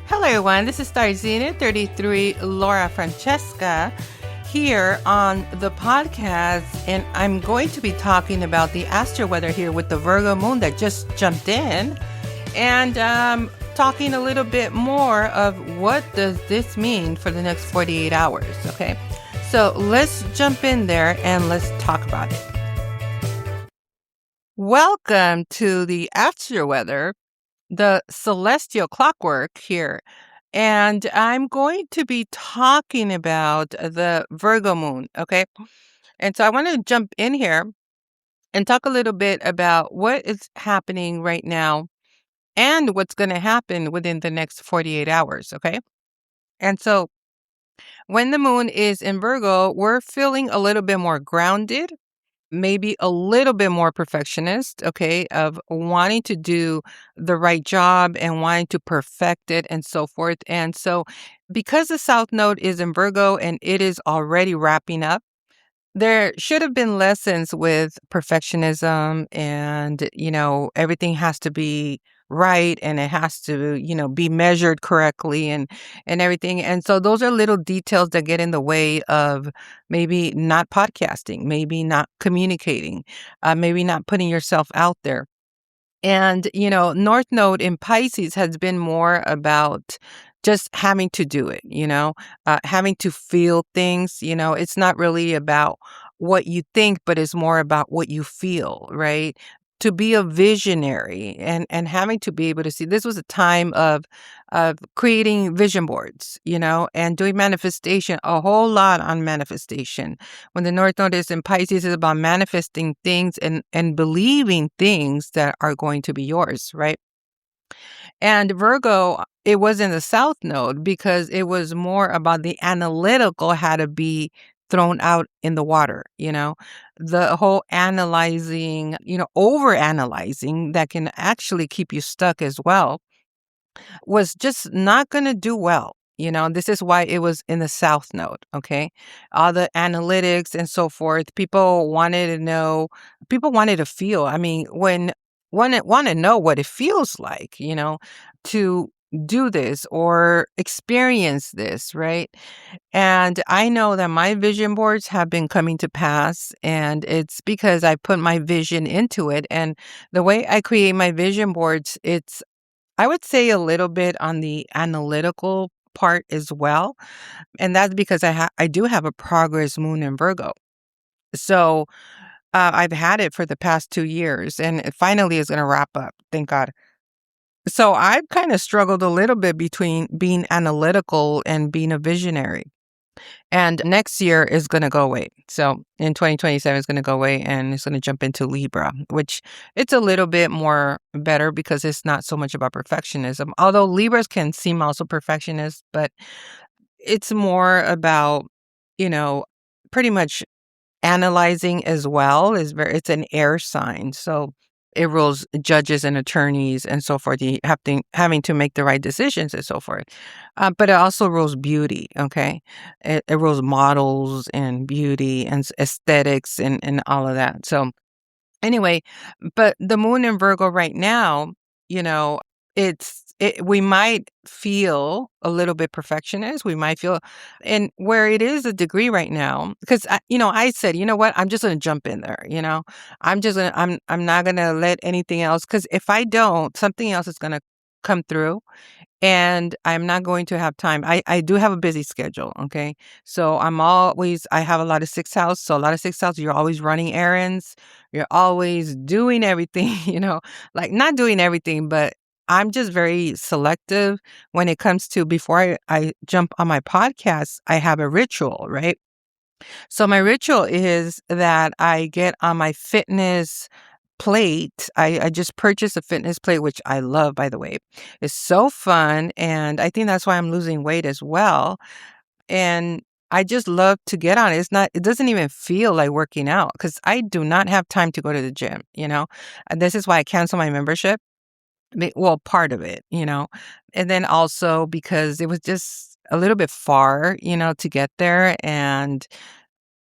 Hello everyone, this is Starzenith33 Francesca here on the podcast, and I'm going to be talking about the astral weather here with the Virgo moon that just jumped in, and talking a little bit more of what does this mean for the next 48 hours, okay? So let's jump in there and let's talk about it. Welcome to the astral weather, the celestial clockwork here. And I'm going to be talking about the Virgo moon, okay? And so I want to jump in here and talk a little bit about what is happening right now and what's going to happen within the next 48 hours, okay? And so when the moon is in Virgo, we're feeling a little bit more grounded, maybe a little bit more perfectionist, okay, of wanting to do the right job and wanting to perfect it and so forth. And so, because the South Node is in Virgo and it is already wrapping up, there should have been lessons with perfectionism and, everything has to be right and it has to, be measured correctly and everything. And so those are little details that get in the way of maybe not podcasting, maybe not communicating, maybe not putting yourself out there. And, North Node in Pisces has been more about just having to do it, having to feel things, it's not really about what you think, but it's more about what you feel, right? To be a visionary and having to be able to see this was a time of creating vision boards, and doing manifestation, a whole lot on manifestation. When the North Node is in Pisces, it's about manifesting things and believing things that are going to be yours, right? And Virgo, it was in the South Node because it was more about the analytical had to be thrown out in the water, the whole analyzing, over analyzing that can actually keep you stuck as well was just not going to do well. This is why it was in the South Node. Okay. All the analytics and so forth. People wanted to know, people wanted to feel. I mean, when want to know what it feels like, to do this or experience this, right? And I know that my vision boards have been coming to pass, and it's because I put my vision into it. And the way I create my vision boards, it's I would say a little bit on the analytical part as well, and that's because I do have a progress moon in Virgo. So, I've had it for the past 2 years, and it finally is gonna wrap up, thank God. So, I've kinda struggled a little bit between being analytical and being a visionary. And next year is gonna go away. So in 2027, it's gonna go away and it's gonna jump into Libra, which it's a little bit more better because it's not so much about perfectionism. Although Libras can seem also perfectionist, but it's more about, you know, pretty much analyzing as well. It's an air sign. So it rules judges and attorneys and so forth. You have to having to make the right decisions and so forth. But it also rules beauty. Okay, it rules models and beauty and aesthetics and all of that. So anyway, but the moon in Virgo right now, you know, we might feel a little bit perfectionist. We might feel, and where it is a degree right now, because I said, you know what, I'm just going to jump in there. I'm not going to let anything else, because if I don't, something else is going to come through and I'm not going to have time. I do have a busy schedule, okay? So I have a lot of sixth house. So a lot of sixth house, you're always running errands. You're always doing everything, like not doing everything, but I'm just very selective when it comes to before I jump on my podcast, I have a ritual, right? So my ritual is that I get on my fitness plate. I just purchased a fitness plate, which I love, by the way. It's so fun. And I think that's why I'm losing weight as well. And I just love to get on it. It doesn't even feel like working out because I do not have time to go to the gym, And this is why I canceled my membership. Well, part of it, and then also because it was just a little bit far, to get there. And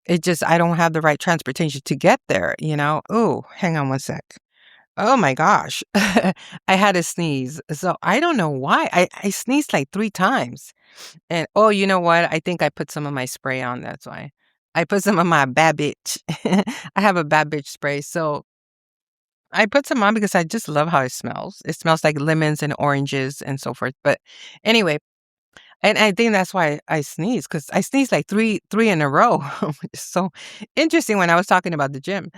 I don't have the right transportation to get there, Oh, hang on one sec. Oh my gosh. I had a sneeze. So I don't know why. I sneezed like 3 times. And oh, you know what? I think I put some of my spray on, that's why. I put some of my bad bitch. I have a bad bitch spray. So I put some on because I just love how it smells. It smells like lemons and oranges and so forth. But anyway, and I think that's why I sneeze, because I sneezed like three in a row, which is so interesting when I was talking about the gym.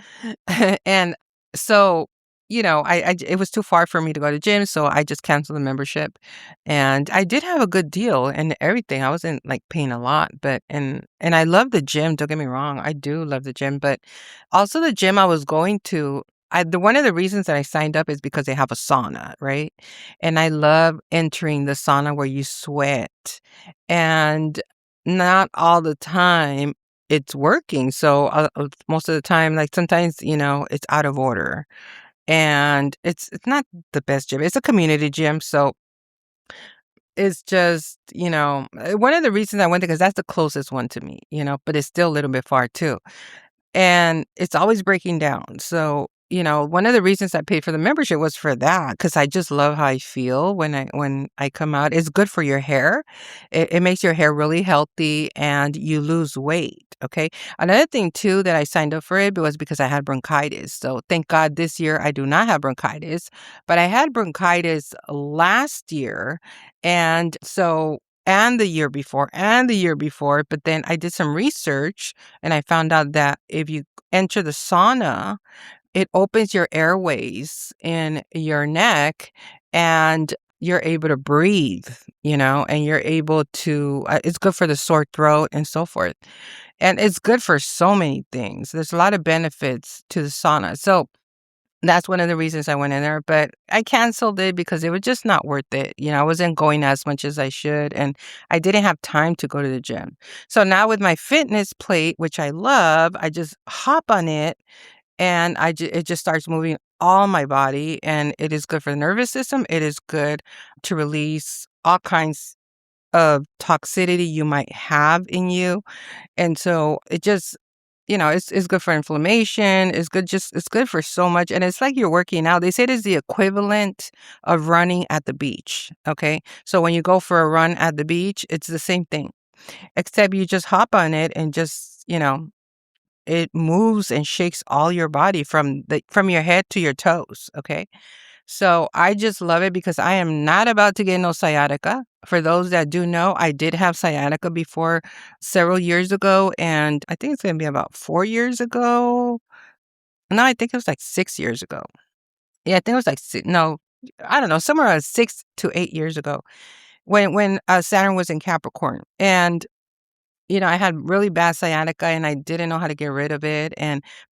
And so, it was too far for me to go to gym, so I just canceled the membership. And I did have a good deal and everything. I wasn't like paying a lot, but and I love the gym, don't get me wrong. I do love the gym, but also the gym I was going to, one of the reasons that I signed up is because they have a sauna, right? And I love entering the sauna where you sweat. And not all the time it's working. So most of the time, like sometimes, it's out of order, and it's not the best gym. It's a community gym, so it's just one of the reasons I went there because that's the closest one to me, but it's still a little bit far too. And it's always breaking down. So, one of the reasons I paid for the membership was for that, because I just love how I feel when I come out. It's good for your hair. It makes your hair really healthy and you lose weight. Okay. Another thing too that I signed up for it was because I had bronchitis. So thank God this year I do not have bronchitis, but I had bronchitis last year. And the year before, but then I did some research and I found out that if you enter the sauna, it opens your airways in your neck and you're able to breathe, and you're able to, it's good for the sore throat and so forth. And it's good for so many things. There's a lot of benefits to the sauna. So that's one of the reasons I went in there, but I canceled it because it was just not worth it. I wasn't going as much as I should, and I didn't have time to go to the gym. So now with my fitness plate, which I love, I just hop on it and it just starts moving all my body, and it is good for the nervous system. It is good to release all kinds of toxicity you might have in you. And so it just, it's good for inflammation. It's good for so much. And it's like you're working out. They say it is the equivalent of running at the beach. Okay. So when you go for a run at the beach, it's the same thing, except you just hop on it and just, it moves and shakes all your body from your head to your toes. Okay. So I just love it because I am not about to get no sciatica. For those that do know, I did have sciatica before several years ago, and I think it's going to be about 4 years ago. No, I think it was like 6 years ago. Yeah, I think it was like no, I don't know, somewhere around 6 to 8 years ago when Saturn was in Capricorn. And I had really bad sciatica and I didn't know how to get rid of it.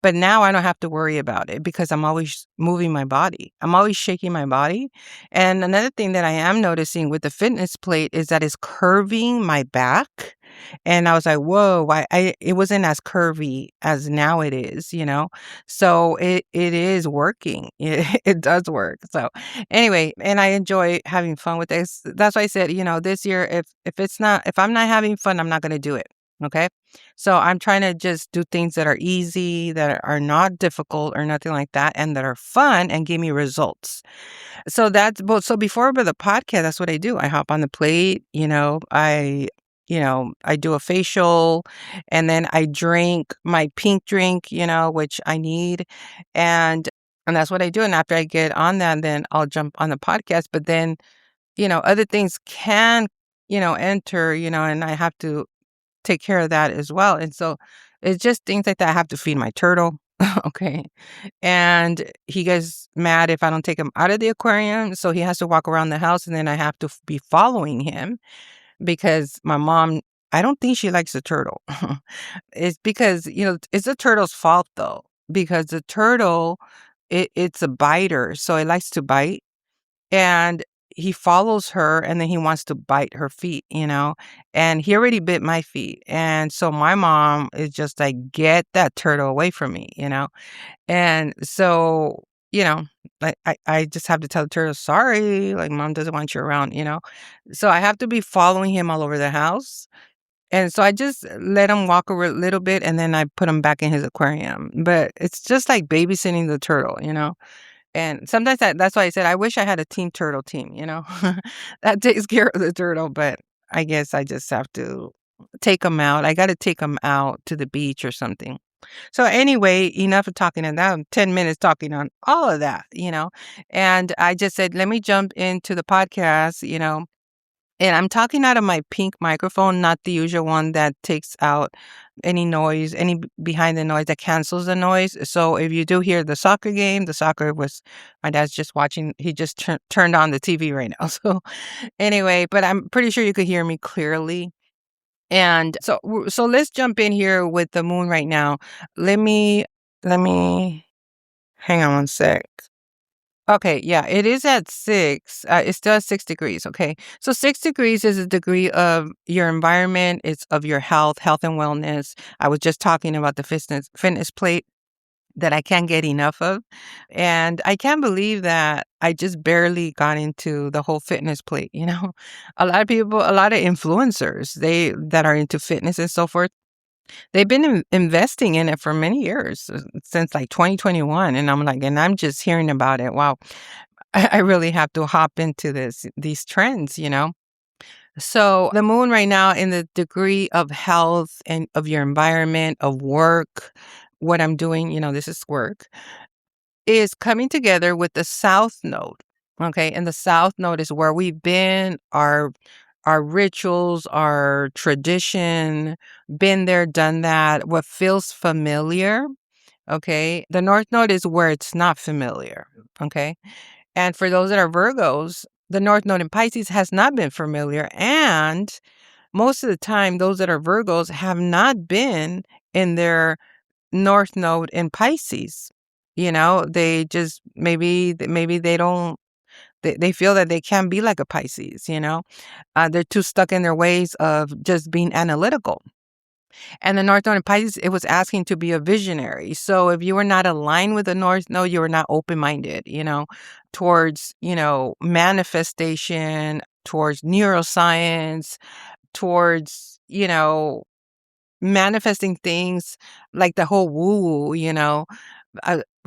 But now I don't have to worry about it because I'm always moving my body. I'm always shaking my body. And another thing that I am noticing with the fitness plate is that it's curving my back. And I was like, whoa, it wasn't as curvy as now it is. So it is working. It does work. So anyway, and I enjoy having fun with this. That's why I said, this year, if I'm not having fun, I'm not going to do it. Okay. So I'm trying to just do things that are easy, that are not difficult or nothing like that, and that are fun and give me results. So before the podcast, that's what I do. I hop on the plate, I do a facial and then I drink my pink drink, which I need. And that's what I do. And after I get on that, then I'll jump on the podcast. But then, other things can, enter, and I have to take care of that as well. And so it's just things like that. I have to feed my turtle. Okay. And he gets mad if I don't take him out of the aquarium. So he has to walk around the house and then I have to be following him because my mom, I don't think she likes the turtle. It's because, it's the turtle's fault though, because the turtle, it's a biter. So it likes to bite. And he follows her and then he wants to bite her feet, and he already bit my feet. And so my mom is just like, get that turtle away from me. And so, I just have to tell the turtle, sorry, like mom doesn't want you around. So I have to be following him all over the house. And so I just let him walk a little bit and then I put him back in his aquarium. But it's just like babysitting the turtle. And sometimes that's why I said I wish I had a team turtle team, that takes care of the turtle, but I guess I just have to take them out. I got to take them out to the beach or something. So anyway, enough of talking on that. 10 minutes talking on all of that. And I just said, let me jump into the podcast. And I'm talking out of my pink microphone, not the usual one that takes out any noise, behind the noise that cancels the noise. So if you do hear the soccer game, my dad's just watching. He just turned on the TV right now. So anyway, but I'm pretty sure you could hear me clearly. And so let's jump in here with the moon right now. Let me hang on one sec. Okay, yeah, it is at 6. It's still at 6 degrees, okay? So 6 degrees is a degree of your environment. It's of your health and wellness. I was just talking about the fitness plate that I can't get enough of. And I can't believe that I just barely got into the whole fitness plate. A lot of people, a lot of influencers, that are into fitness and so forth, they've been investing in it for many years, since like 2021. And I'm just hearing about it. Wow. I really have to hop into these trends. So the moon right now in the degree of health and of your environment, of work, what I'm doing, this is work, is coming together with the south node. Okay. And the south node is where we've been, our rituals, our tradition, been there, done that, what feels familiar. Okay. The north node is where it's not familiar. Okay. And for those that are Virgos, the north node in Pisces has not been familiar. And most of the time, those that are Virgos have not been in their north node in Pisces. They just maybe they don't. They feel that they can't be like a Pisces. They're too stuck in their ways of just being analytical. And the North Node in Pisces, it was asking to be a visionary. So if you were not aligned with the North Node, you were not open-minded, towards, manifestation, towards neuroscience, towards, manifesting things like the whole woo-woo.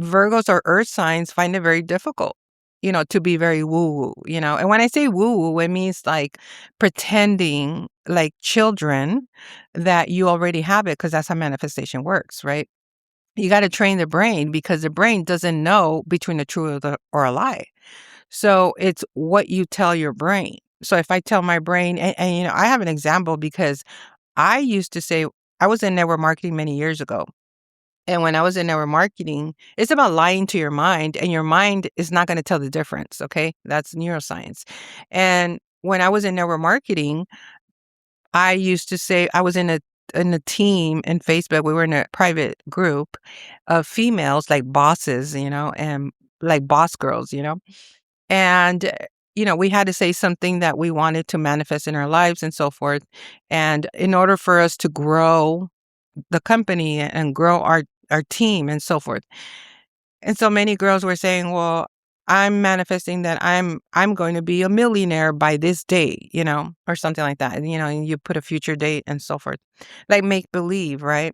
Virgos or earth signs find it very difficult, to be very woo-woo. And when I say woo-woo, it means like pretending like children that you already have it, because that's how manifestation works, right? You got to train the brain, because the brain doesn't know between a true or a lie. So it's what you tell your brain. So if I tell my brain, and I have an example, because I used to say, I was in network marketing many years ago. And when I was in network marketing, it's about lying to your mind, and your mind is not going to tell the difference. Okay. That's neuroscience. And when I was in network marketing, I used to say I was in a team in Facebook. We were in a private group of females, like bosses, and like boss girls. And we had to say something that we wanted to manifest in our lives and so forth. And in order for us to grow the company and grow our team and so forth. And so many girls were saying, well, I'm manifesting that I'm going to be a millionaire by this date, or something like that. And you put a future date and so forth. Like make believe, right?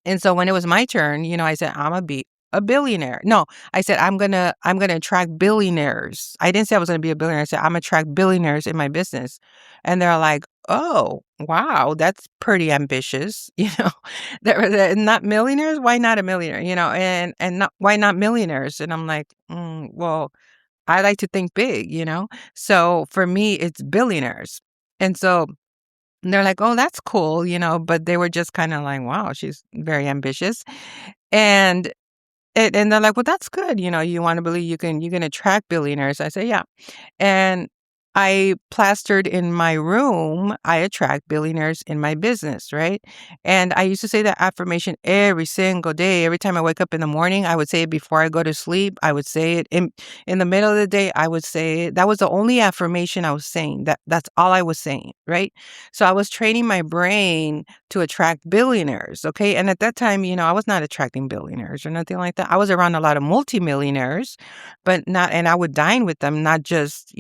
And so when it was my turn, I said, I'm gonna be a billionaire. No, I said I'm gonna attract billionaires. I didn't say I was gonna be a billionaire. I said I'm gonna attract billionaires in my business. And they're like, oh, wow, that's pretty ambitious. They're not millionaires. Why not a millionaire? And not why not millionaires? And I'm like, well, I like to think big. So for me, it's billionaires. And so they're like, oh, that's cool, but they were just kind of like, wow, she's very ambitious. And and they're like, well, that's good. You want to believe you can attract billionaires. I say, yeah. And I plastered in my room, I attract billionaires in my business, right? And I used to say that affirmation every single day. Every time I wake up in the morning, I would say it before I go to sleep. I would say it in the middle of the day. I would say it. That was the only affirmation I was saying. That's all I was saying, right? So I was training my brain to attract billionaires, okay? And at that time, I was not attracting billionaires or nothing like that. I was around a lot of multimillionaires, but not, and I would dine with them, not just,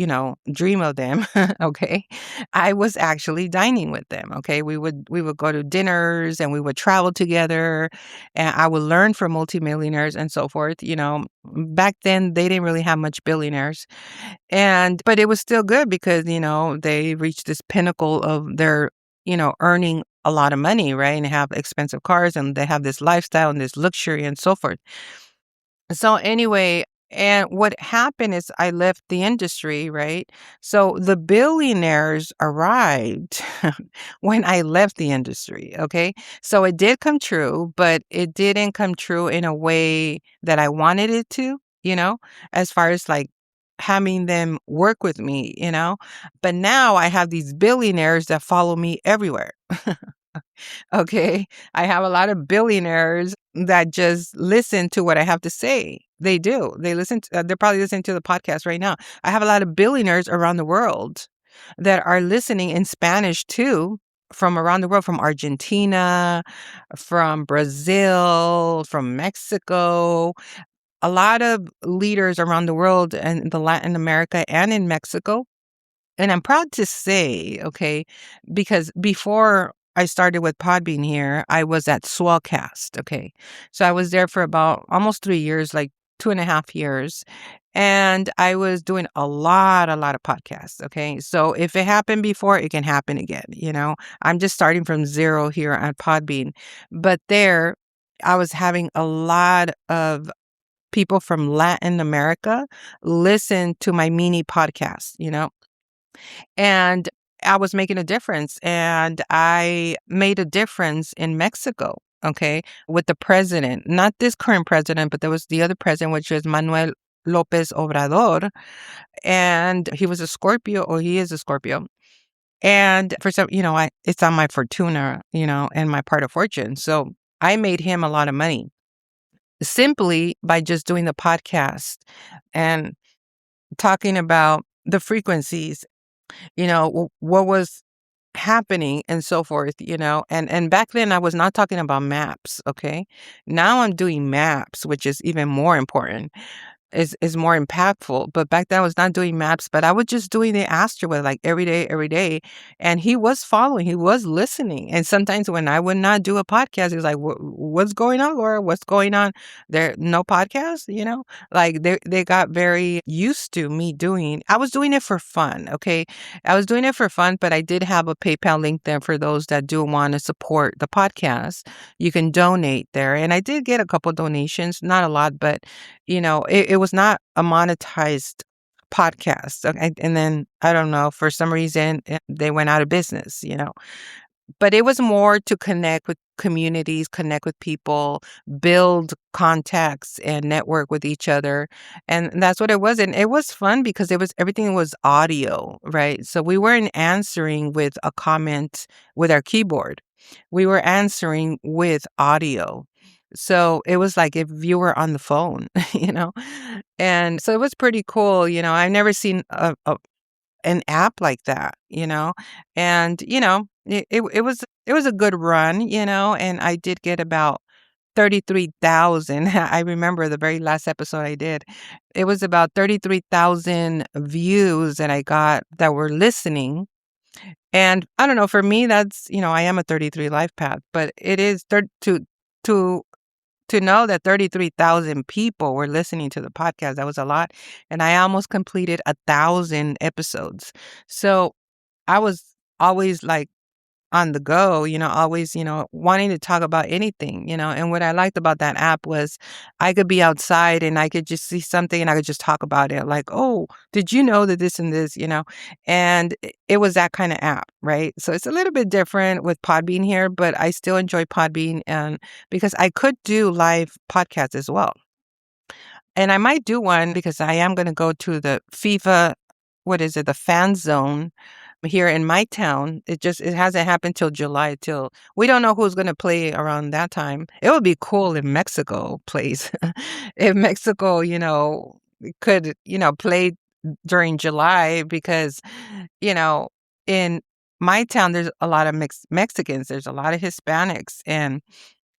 dream of them, okay? I was actually dining with them, okay? We would go to dinners and we would travel together, and I would learn from multimillionaires and so forth. Back then they didn't really have much billionaires. But it was still good because, they reached this pinnacle of their, earning a lot of money, right? And have expensive cars and they have this lifestyle and this luxury and so forth. So anyway, and what happened is I left the industry, right? So the billionaires arrived when I left the industry, okay? So it did come true, but it didn't come true in a way that I wanted it to, as far as like having them work with me. But now I have these billionaires that follow me everywhere. Okay. I have a lot of billionaires that just listen to what I have to say. They do. They listen to, they're probably listening to the podcast right now. I have a lot of billionaires around the world that are listening in Spanish too, from around the world, from Argentina, from Brazil, from Mexico. A lot of leaders around the world and the Latin America and in Mexico, and I'm proud to say, okay, because before I started with Podbean here, I was at Swellcast, okay? So I was there for about almost 3 years, like 2.5 years. And I was doing a lot of podcasts, okay? So if it happened before, it can happen again. I'm just starting from zero here at Podbean. But there, I was having a lot of people from Latin America listen to my mini podcast. And I was making a difference, and I made a difference in Mexico, okay, with the president, not this current president, but there was the other president, which was Manuel Lopez Obrador, and he was a Scorpio, or he is a Scorpio. And for some, it's on my Fortuna, and my part of fortune. So I made him a lot of money simply by just doing the podcast and talking about the frequencies, what was happening and so forth, and back then I was not talking about maps, okay? Now I'm doing maps, which is even more important, is more impactful. But back then I was not doing maps, but I was just doing the astro like every day. And he was following, he was listening. And sometimes when I would not do a podcast, he was like, what's going on, Laura? What's going on? There no podcast, Like they got very used to me doing. I was doing it for fun, okay? I was doing it for fun, but I did have a PayPal link there for those that do want to support the podcast. You can donate there. And I did get a couple donations, not a lot, but it was not a monetized podcast. Okay? And then I don't know, for some reason they went out of business. But it was more to connect with communities, connect with people, build contacts and network with each other. And that's what it was. And it was fun because everything was audio, right? So we weren't answering with a comment with our keyboard. We were answering with audio. So it was like if you were on the phone, you know? And so it was pretty cool. I've never seen an app like that. And, it was a good run. And I did get about 33,000. I remember the very last episode I did. It was about 33,000 views that I got that were listening. And I don't know, for me, I am a 33 life path, but it is to to know that 33,000 people were listening to the podcast. That was a lot. And I almost completed 1,000 episodes. So I was always like on the go, always, wanting to talk about anything. And what I liked about that app was I could be outside and I could just see something and I could just talk about it. Like, oh, did you know that this and this? And it was that kind of app, right? So it's a little bit different with Podbean here, but I still enjoy Podbean, and because I could do live podcasts as well. And I might do one because I am going to go to the FIFA, what is it, the fan zone here in my town. It hasn't happened till July, till we don't know who's going to play around that time. It would be cool if Mexico plays. If Mexico, could, play during July, because, you know, in my town, there's a lot of Mexicans, there's a lot of Hispanics, and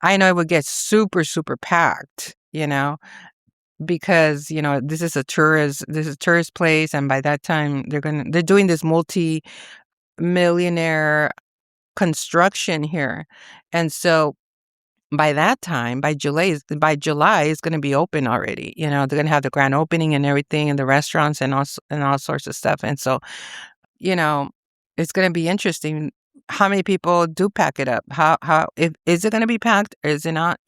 I know it would get super, super packed, because, this is a tourist place, and by that time they're doing this multi-millionaire construction here. And so by that time, by July, it's gonna be open already. They're gonna have the grand opening and everything, and the restaurants and all sorts of stuff. And so, you know, it's gonna be interesting how many people do pack it up. How if is it gonna be packed or is it not?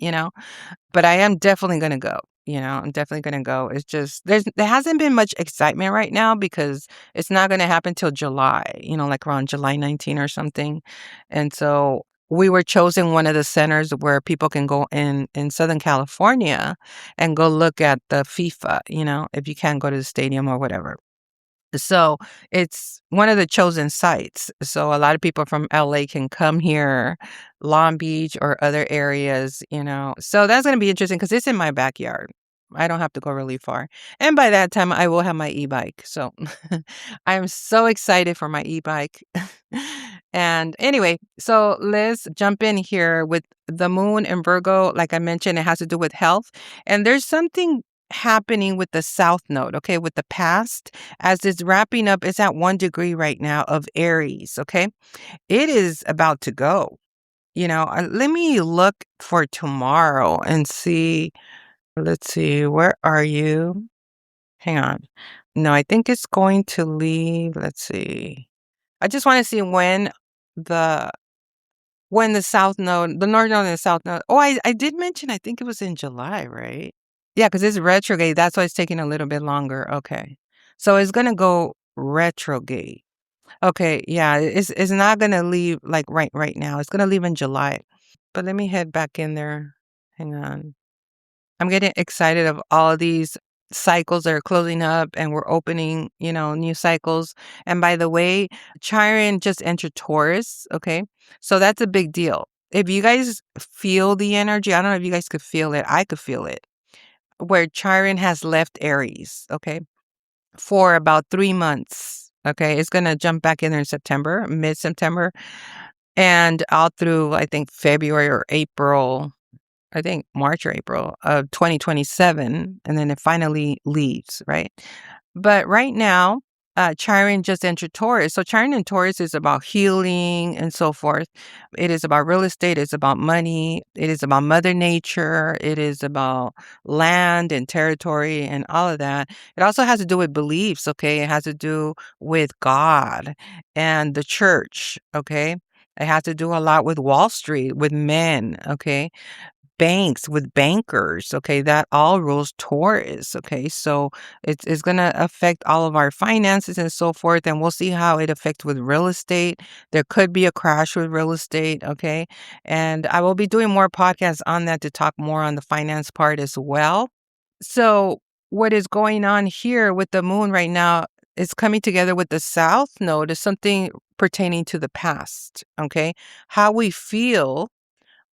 But I am definitely gonna go. I'm definitely gonna go. It's just there hasn't been much excitement right now because it's not gonna happen till July, like around July 19 or something. And so we were chosen one of the centers where people can go in Southern California and go look at the FIFA, if you can't go to the stadium or whatever. So it's one of the chosen sites. So a lot of people from LA can come here, Long Beach or other areas. So that's going to be interesting because it's in my backyard. I don't have to go really far. And by that time, I will have my e-bike. So I'm so excited for my e-bike. And anyway, so let's jump in here with the moon in Virgo. Like I mentioned, it has to do with health. And there's something happening with the south node, okay, with the past as it's wrapping up. It's at 1 degree right now of Aries, okay? It is about to go. Let me look for tomorrow and see. Let's see, where are you? Hang on. No, I think it's going to leave. Let's see. I just want to see the the south node, the north node and the south node. Oh, I did mention, I think it was in July, right? Yeah, because it's retrograde. That's why it's taking a little bit longer. Okay. So it's gonna go retrograde. Okay, yeah, it's not gonna leave like right now. It's gonna leave in July. But let me head back in there. Hang on. I'm getting excited of all of these cycles that are closing up and we're opening, new cycles. And by the way, Chiron just entered Taurus, okay? So that's a big deal. If you guys feel the energy, I don't know if you guys could feel it. I could feel it. Where Chiron has left Aries, okay, for about 3 months. Okay, it's gonna jump back in there in September, mid-September, and all through I think February or April, I think March or April of 2027, and then it finally leaves, right? But right now, Chiron just entered Taurus. So Chiron in Taurus is about healing and so forth. It is about real estate. It's about money. It is about Mother Nature. It is about land and territory and all of that. It also has to do with beliefs, okay? It has to do with God and the church, okay? It has to do a lot with Wall Street, with men, okay? Banks with bankers, okay? That all rules Taurus, okay? So it's going to affect all of our finances and so forth, and we'll see how it affects with real estate. There could be a crash with real estate, okay? And I will be doing more podcasts on that to talk more on the finance part as well. So what is going on here with the moon right now is coming together with the south node is something pertaining to the past, okay? How we feel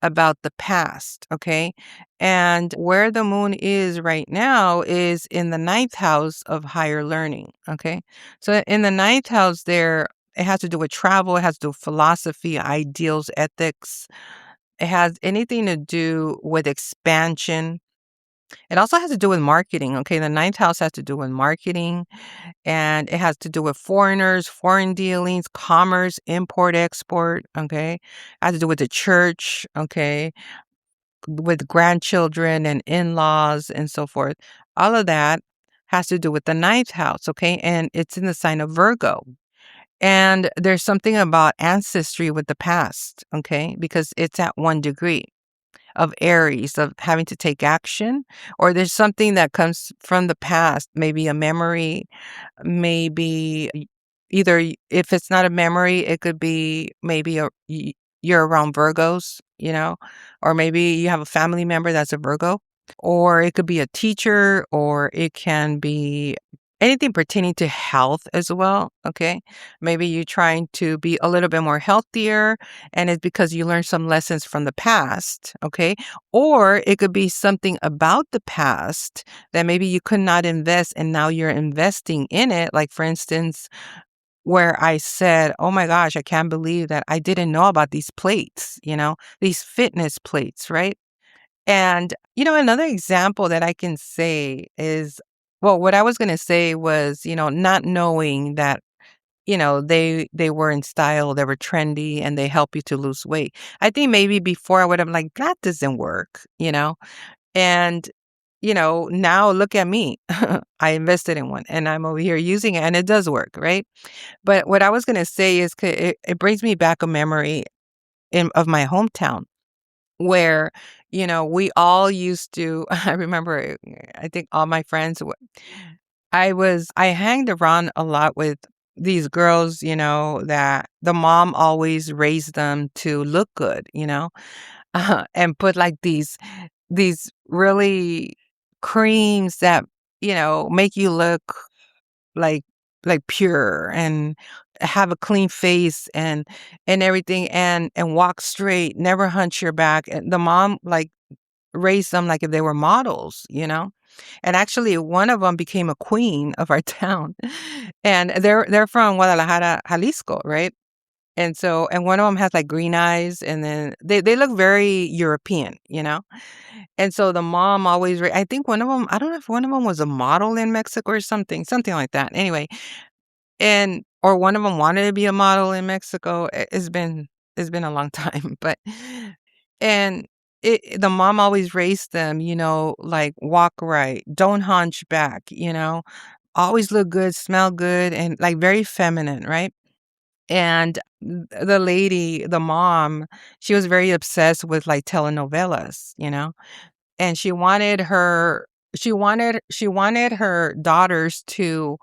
about the past, okay? And where the moon is right now is in the ninth house of higher learning, okay? So in the ninth house there, it has to do with travel, it has to do with philosophy, ideals, ethics. It has anything to do with expansion. It also has to do with marketing, okay? The ninth house has to do with marketing, and it has to do with foreigners, foreign dealings, commerce, import, export, okay? It has to do with the church, okay? With grandchildren and in-laws and so forth. All of that has to do with the ninth house, okay? And it's in the sign of Virgo. And there's something about ancestry with the past, okay? Because it's at 1 degree of Aries, of having to take action, or there's something that comes from the past, maybe a memory, maybe either if it's not a memory, it could be maybe you're around Virgos, or maybe you have a family member that's a Virgo, or it could be a teacher, or it can be anything pertaining to health as well, okay? Maybe you're trying to be a little bit more healthier, and it's because you learned some lessons from the past, okay? Or it could be something about the past that maybe you could not invest, and now you're investing in it. Like, for instance, where I said, "Oh my gosh, I can't believe that I didn't know about these plates, these fitness plates," right? And, another example that I can say is, well, what I was gonna say was, not knowing that, they were in style, they were trendy, and they help you to lose weight. I think maybe before I would have like, "That doesn't work." And, now look at me. I invested in one, and I'm over here using it, and it does work, right? But what I was gonna say is it brings me back a memory of my hometown where, we all used to I remember, I think all my friends I hanged around a lot with these girls, that the mom always raised them to look good, and put like these really creams that, make you look like pure and have a clean face and everything and walk straight, never hunch your back. And the mom like raised them like if they were models. And actually one of them became a queen of our town. And they're from Guadalajara, Jalisco, right? And one of them has like green eyes and then they look very European. And so the mom always I think one of them, I don't know if one of them was a model in Mexico or something like that. Anyway, and or one of them wanted to be a model in Mexico. It's been a long time, but and the mom always raised them, like walk right, don't hunch back, always look good, smell good, and like very feminine, right? And the lady, the mom, she was very obsessed with like telenovelas. And she wanted her daughters to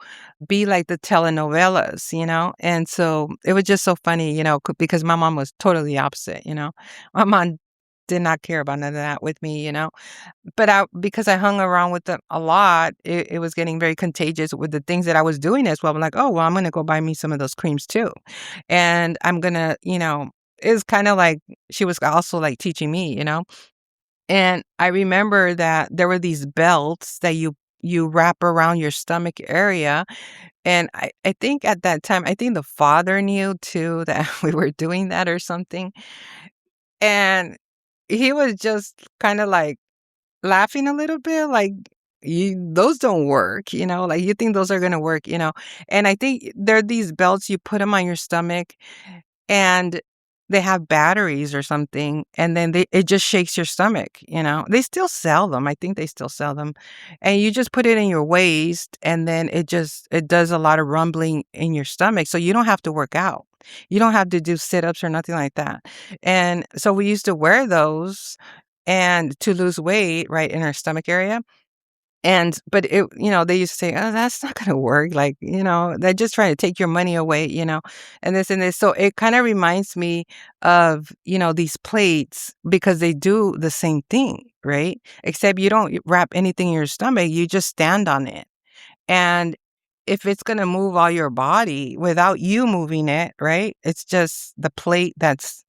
be like the telenovelas. And so it was just so funny, because my mom was totally opposite. My mom did not care about none of that with me. But because I hung around with them a lot, it was getting very contagious with the things that I was doing as well. I'm like, "Oh, well, I'm gonna go buy me some of those creams too." And I'm gonna, it's kind of like she was also like teaching me. And I remember that there were these belts that you wrap around your stomach area. And I think at that time, I think the father knew too that we were doing that or something. And he was just kind of like laughing a little bit, like, those don't work, like, you think those are gonna work. And I think there are these belts, you put them on your stomach, and they have batteries or something, and then it just shakes your stomach. They still sell them, I think they still sell them, and you just put it in your waist, and then it does a lot of rumbling in your stomach, so you don't have to work out. You don't have to do sit-ups or nothing like that, and so we used to wear those and to lose weight, right, in our stomach area. And but they used to say, "Oh, that's not gonna work." Like, they're just trying to take your money away, and this and this. So it kind of reminds me of, these plates because they do the same thing, right? Except you don't wrap anything in your stomach, you just stand on it. And if it's gonna move all your body without you moving it, right? It's just the plate that's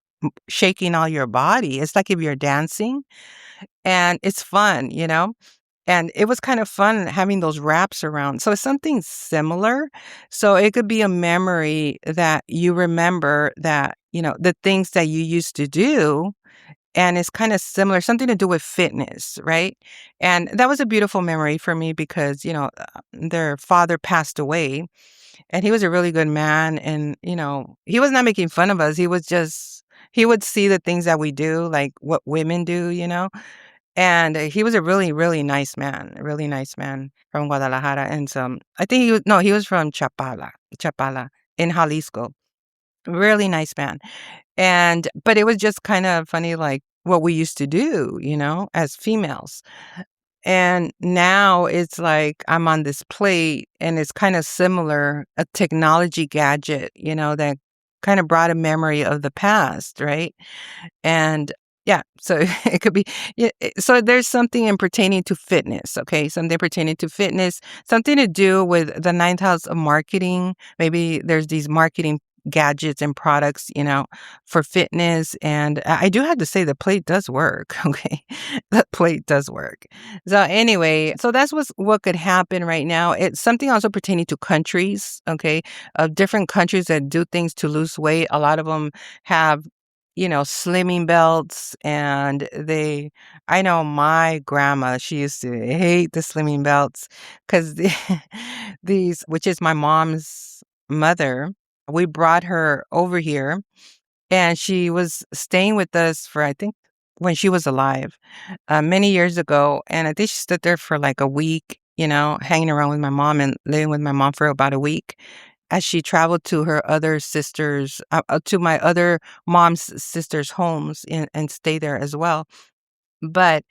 shaking all your body. It's like if you're dancing and it's fun. And it was kind of fun having those wraps around. So it's something similar. So it could be a memory that you remember that, the things that you used to do. And it's kind of similar, something to do with fitness, right? And that was a beautiful memory for me because, their father passed away and he was a really good man. And, he was not making fun of us. He would see the things that we do, like what women do. And he was a really, really nice man from Guadalajara. And so I think he was from Chapala in Jalisco. Really nice man. But it was just kind of funny, like what we used to do, as females. And now it's like I'm on this plate and it's kind of similar, a technology gadget, that kind of brought a memory of the past, right? And yeah, so it could be yeah, so there's something in pertaining to fitness, okay? Something pertaining to fitness, something to do with the ninth house of marketing. Maybe there's these marketing gadgets and products, for fitness. And I do have to say the plate does work. Okay. The plate does work. So anyway, so that's what could happen right now. It's something also pertaining to countries. Okay. Of different countries that do things to lose weight. A lot of them have, slimming belts, and I know my grandma, she used to hate the slimming belts because which is my mom's mother. We brought her over here, and she was staying with us for, I think, when she was alive, many years ago. And I think she stood there for like a week, hanging around with my mom and living with my mom for about a week as she traveled to her other sisters, to my other mom's sisters' homes and stay there as well. But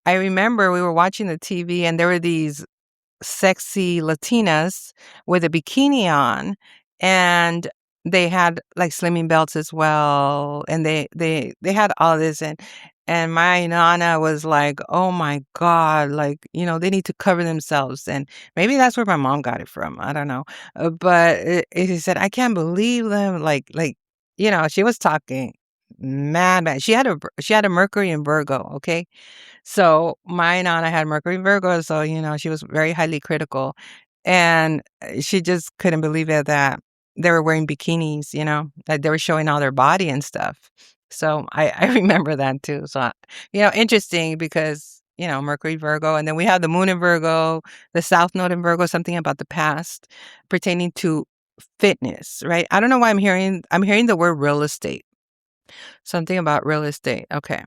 I remember we were watching the TV, and there were these sexy Latinas with a bikini on, and they had like slimming belts as well, and they had all this, and my nana was like, "Oh my God, like, they need to cover themselves." And maybe that's where my mom got it from. I don't know. But he said, "I can't believe them." She was talking mad. She had a Mercury in Virgo, okay? So my Nana had Mercury in Virgo, so she was very highly critical, and she just couldn't believe it that they were wearing bikinis, that they were showing all their body and stuff. So I remember that too. So interesting because Mercury Virgo, and then we have the Moon in Virgo, the South Node in Virgo, something about the past pertaining to fitness, right? I don't know why I'm hearing the word real estate, something about real estate. Okay,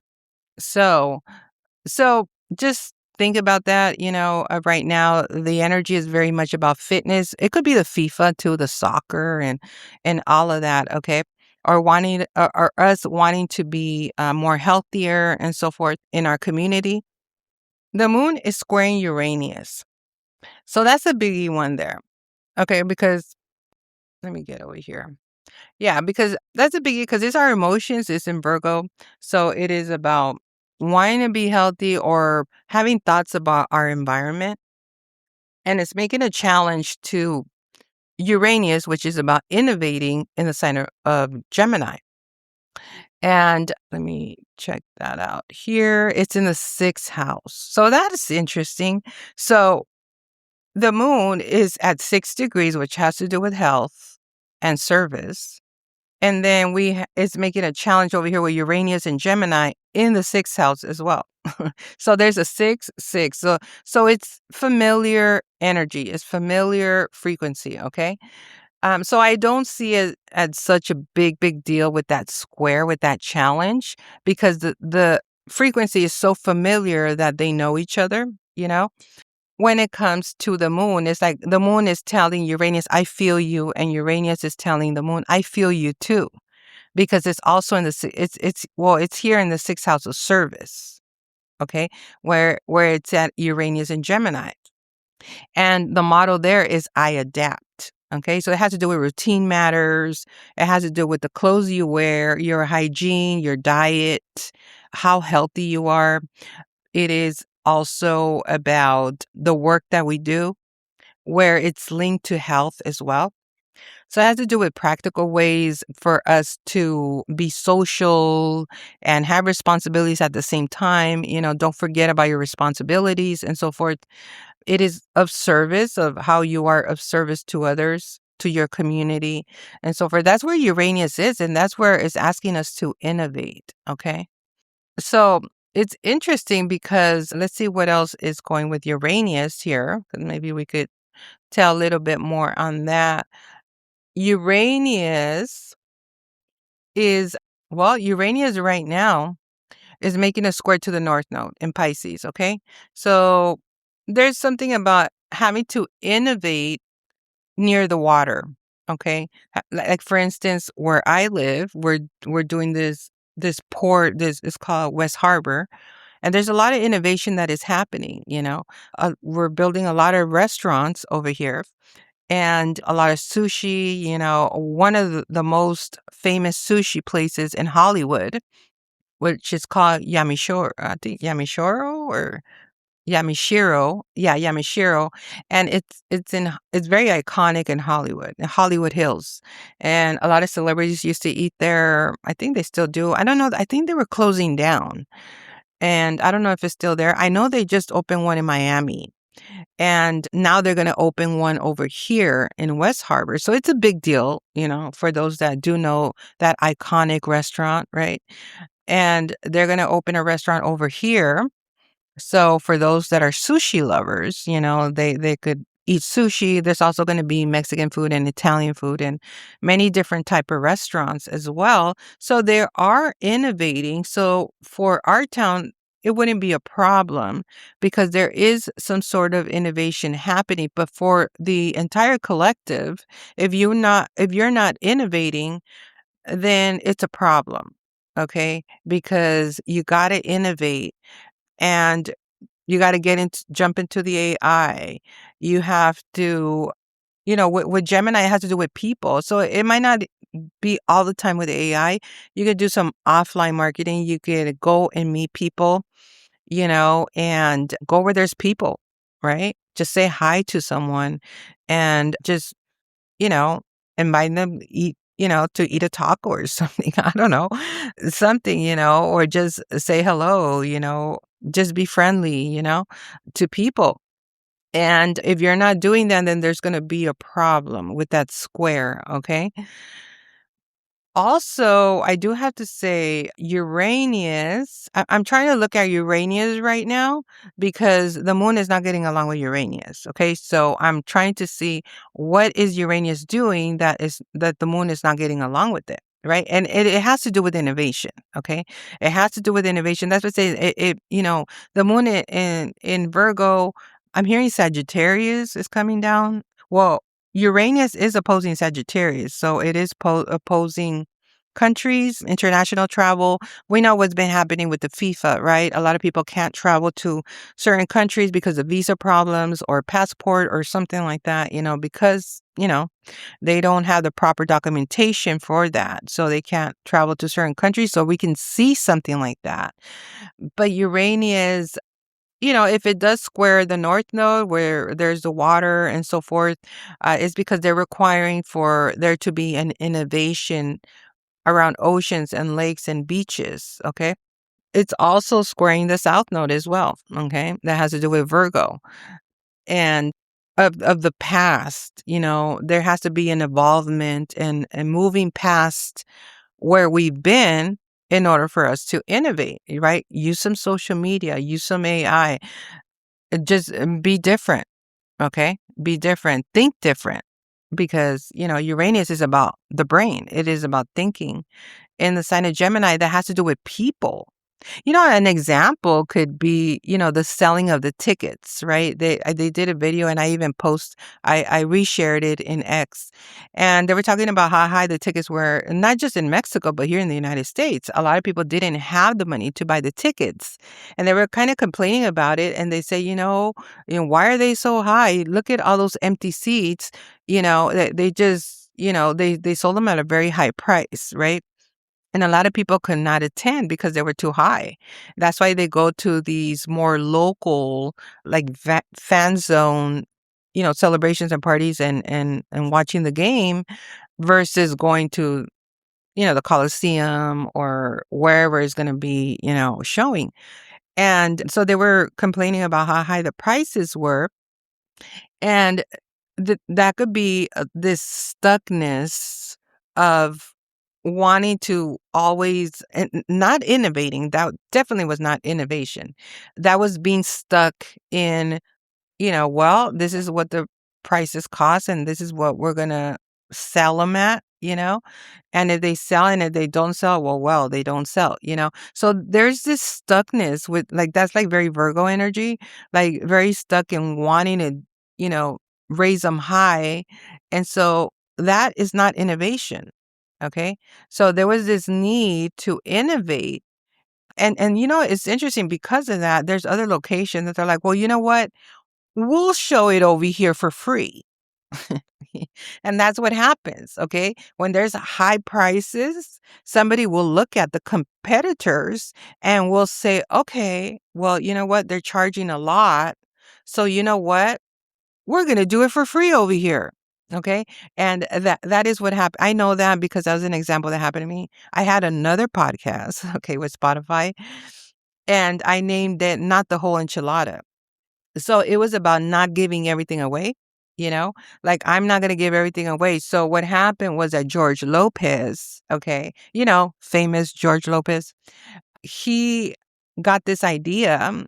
so. So just think about that. Right now, the energy is very much about fitness. It could be the FIFA too, the soccer and all of that. Okay. Or us wanting to be more healthier and so forth in our community. The moon is squaring Uranus. So that's a biggie one there. Okay. Because let me get over here. Yeah, because that's a biggie because it's our emotions. It's in Virgo. So it is about wanting to be healthy or having thoughts about our environment. And it's making a challenge to Uranus, which is about innovating in the sign of Gemini. And let me check that out here. It's in the 6th house. So that is interesting. So the moon is at 6 degrees, which has to do with health and service. And then it's making a challenge over here with Uranus and Gemini in the 6th house as well. So there's a 6, 6. So it's familiar energy, it's familiar frequency, okay? So I don't see it as such a big deal with that square, with that challenge, because the frequency is so familiar that they know each other, When it comes to the moon, it's like the moon is telling Uranus, I feel you, and Uranus is telling the moon, I feel you too, because it's also in it's here in the 6th house of service, okay, where it's at Uranus and Gemini, and the motto there is I adapt. Okay, so it has to do with routine matters. It has to do with the clothes you wear, your hygiene, your diet, how healthy you are. It is also about the work that we do, where it's linked to health as well. So it has to do with practical ways for us to be social and have responsibilities at the same time. Don't forget about your responsibilities and so forth. It is of service, of how you are of service to others, to your community, and so forth. That's where Uranus is, and that's where it's asking us to innovate. Okay. So it's interesting because let's see what else is going with Uranus here. Maybe we could tell a little bit more on that. Uranus Uranus right now is making a square to the North Node in Pisces, okay? So there's something about having to innovate near the water, okay? Like for instance, where I live, we're doing this port, this is called West Harbor, and there's a lot of innovation that is happening. We're building a lot of restaurants over here and a lot of sushi. One of the most famous sushi places in Hollywood, which is called Yamishoro, I think Yamishoro, or Yamashiro. Yeah, Yamashiro, and it's very iconic in Hollywood Hills, and a lot of celebrities used to eat there. I think they still do. I don't know. I think they were closing down, and I don't know if it's still there. I know they just opened one in Miami, and now they're going to open one over here in West Harbor. So it's a big deal, for those that do know that iconic restaurant, right? And they're going to open a restaurant over here, so for those that are sushi lovers, they could eat sushi. There's also going to be Mexican food and Italian food and many different type of restaurants as well. So they are innovating. So for our town, it wouldn't be a problem because there is some sort of innovation happening. But for the entire collective, if you're not innovating, then it's a problem. Okay, because you got to innovate, and you got to jump into the AI. You have to, with Gemini, it has to do with people. So it might not be all the time with AI. You could do some offline marketing. You could go and meet people, and go where there's people, right? Just say hi to someone and just, you know, invite them to eat a taco or something. I don't know, something, or just say hello, just be friendly, to people. And if you're not doing that, then there's going to be a problem with that square. Okay. Also, I do have to say Uranus. I'm trying to look at Uranus right now because the moon is not getting along with Uranus. Okay, so I'm trying to see what is Uranus doing that the moon is not getting along with it, right? And it has to do with innovation. Okay, it has to do with innovation. That's what I say. The moon in Virgo. I'm hearing Sagittarius is coming down. Well, Uranus is opposing Sagittarius, so it is opposing countries, international travel. We know what's been happening with the FIFA, right? A lot of people can't travel to certain countries because of visa problems or passport or something like that, because, they don't have the proper documentation for that. So they can't travel to certain countries. So we can see something like that. But Uranus, if it does square the North Node where there's the water and so forth, it's because they're requiring for there to be an innovation around oceans and lakes and beaches. Okay. It's also squaring the South Node as well. Okay. That has to do with Virgo. And of the past, there has to be an involvement and moving past where we've been in order for us to innovate, right? Use some social media, use some AI. Just be different, okay? Be different, think different, because, Uranus is about the brain. It is about thinking. In the sign of Gemini, that has to do with people. An example could be, the selling of the tickets, right? They did a video, and I reshared it in X, and they were talking about how high the tickets were, not just in Mexico, but here in the United States. A lot of people didn't have the money to buy the tickets, and they were kind of complaining about it. And they say, why are they so high? Look at all those empty seats. They just, they sold them at a very high price, right? And a lot of people could not attend because they were too high. That's why they go to these more local, like fan zone, celebrations and parties and watching the game versus going to, the Coliseum or wherever is going to be, showing. And so they were complaining about how high the prices were. And that could be this stuckness of wanting to always and not innovating. That definitely was not innovation. That was being stuck in, well, this is what the prices cost and this is what we're going to sell them at, and if they sell and if they don't sell, well, they don't sell, so there's this stuckness with, like, that's like very Virgo energy, like very stuck in wanting to, you know, raise them high. And so that is not innovation. Okay. So there was this need to innovate. And it's interesting because of that, there's other locations that they're like, well, you know what? We'll show it over here for free. And that's what happens, okay? When there's high prices, somebody will look at the competitors and will say, okay, well, you know what? They're charging a lot. So you know what? We're going to do it for free over here. Okay. And that is what happened. I know that because that was an example that happened to me. I had another podcast, okay, with Spotify, and I named it Not the Whole Enchilada. So it was about not giving everything away, you know, like I'm not going to give everything away. So what happened was that George Lopez, okay, famous George Lopez, he got this idea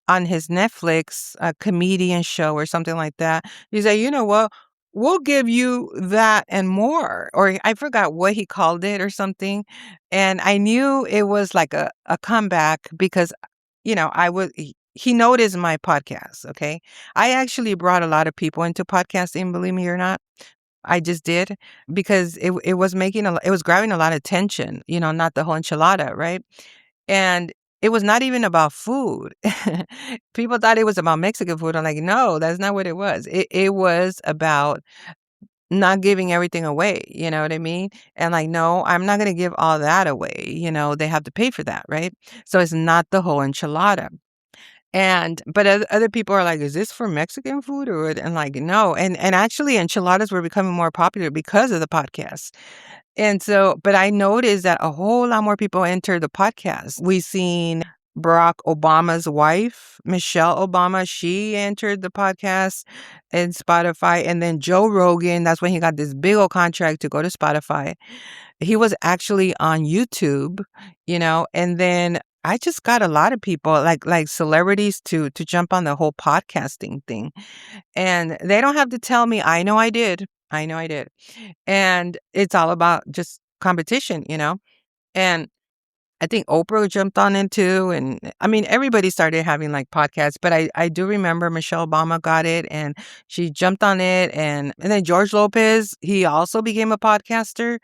on his Netflix comedian show or something like that. He said, you know what? We'll give you that and more. Or I forgot what he called it or something. And I knew it was like a comeback because, he noticed my podcast. Okay. I actually brought a lot of people into podcasting, believe me or not. I just did because it was it was grabbing a lot of attention, not the whole enchilada, right? And it was not even about food. People thought it was about Mexican food. I'm like, no, that's not what it was. It was about not giving everything away. You know what I mean? And like, no, I'm not going to give all that away. They have to pay for that, right? So it's not the whole enchilada. But other people are like, is this for Mexican food or what? And like, no. And actually enchiladas were becoming more popular because of the podcast. And so, but I noticed that a whole lot more people enter the podcast. We seen Barack Obama's wife, Michelle Obama, she entered the podcast and Spotify. And then Joe Rogan, that's when he got this big old contract to go to Spotify. He was actually on YouTube, and then I just got a lot of people like celebrities to jump on the whole podcasting thing. And they don't have to tell me, I know I did. I know I did. And it's all about just competition, And I think Oprah jumped on it too. And I mean, everybody started having like podcasts, but I do remember Michelle Obama got it and she jumped on it. And then George Lopez, he also became a podcaster.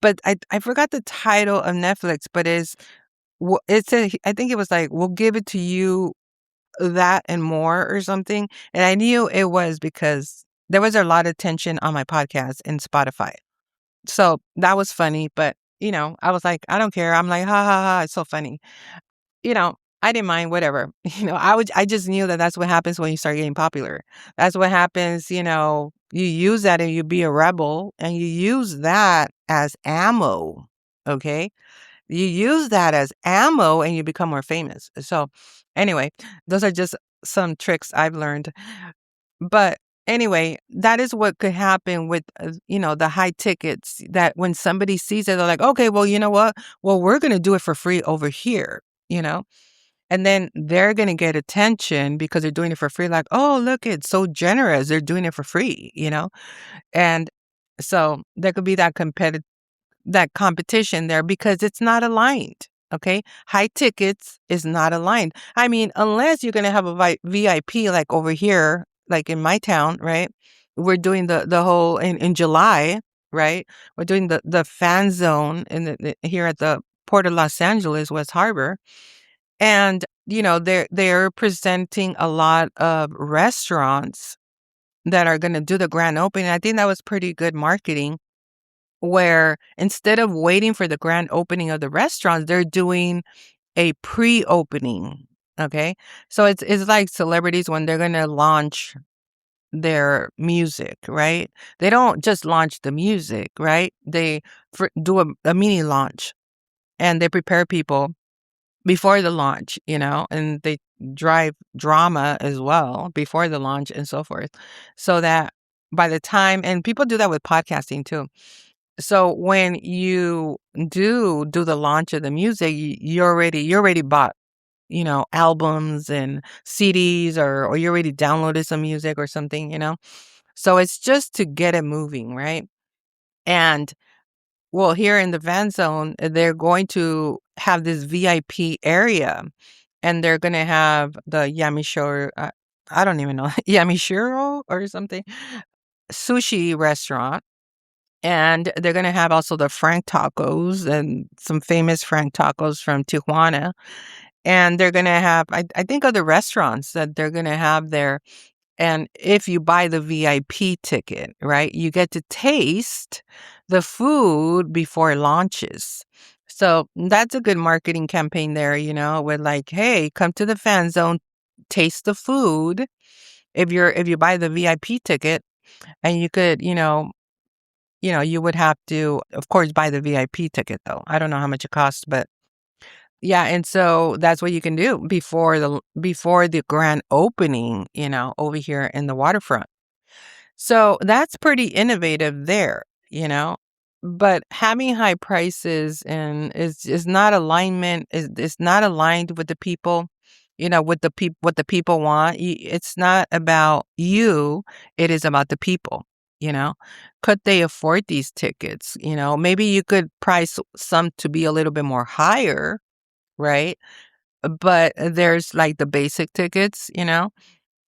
But I forgot the title of Netflix, but I think it was like, we'll give it to you that and more or something. And I knew it was because there was a lot of tension on my podcast in Spotify. So that was funny, but I was like, I don't care. I'm like, ha ha ha, it's so funny. I didn't mind whatever. I just knew that that's what happens when you start getting popular. That's what happens, you use that and you be a rebel and you use that as ammo. Okay? You use that as ammo and you become more famous. So anyway, those are just some tricks I've learned. But anyway, that is what could happen with, the high tickets that when somebody sees it, they're like, okay, well, you know what? Well, we're going to do it for free over here, and then they're going to get attention because they're doing it for free. Like, oh, look, it's so generous. They're doing it for free. And so there could be that competition there because it's not aligned. Okay. High tickets is not aligned. I mean, unless you're going to have a VIP like over here, like in my town, right? We're doing the whole in July, right? We're doing the fan zone here at the Port of Los Angeles, West Harbor. And, they're presenting a lot of restaurants that are going to do the grand opening. I think that was pretty good marketing where instead of waiting for the grand opening of the restaurants, they're doing a pre-opening. Okay. So it's like celebrities when they're going to launch their music, right? They don't just launch the music, right? They do a mini launch and they prepare people before the launch, and they drive drama as well before the launch and so forth. So that by the time, and people do that with podcasting too. So when you do the launch of the music, you already bought, albums and CDs or you already downloaded some music or something. So it's just to get it moving, right? And well, here in the van zone, they're going to have this VIP area and they're going to have the Yamishiro, I don't even know, Yamishiro or something, sushi restaurant. And they're going to have also the Frank tacos and some famous Frank tacos from Tijuana. And they're going to have, I think, other restaurants that they're going to have there. And if you buy the VIP ticket, right, you get to taste the food before it launches. So that's a good marketing campaign there, with like, hey, come to the fan zone, taste the food. If you buy the VIP ticket, and you could, you would have to, of course, buy the VIP ticket though. I don't know how much it costs, but yeah, and so that's what you can do before the grand opening, over here in the waterfront. So that's pretty innovative there, But having high prices and is not alignment is not aligned with the people, with what the people want. It's not about you, it is about the people, you know. Could they afford these tickets? Maybe you could price some to be a little bit more higher, right? But there's like the basic tickets,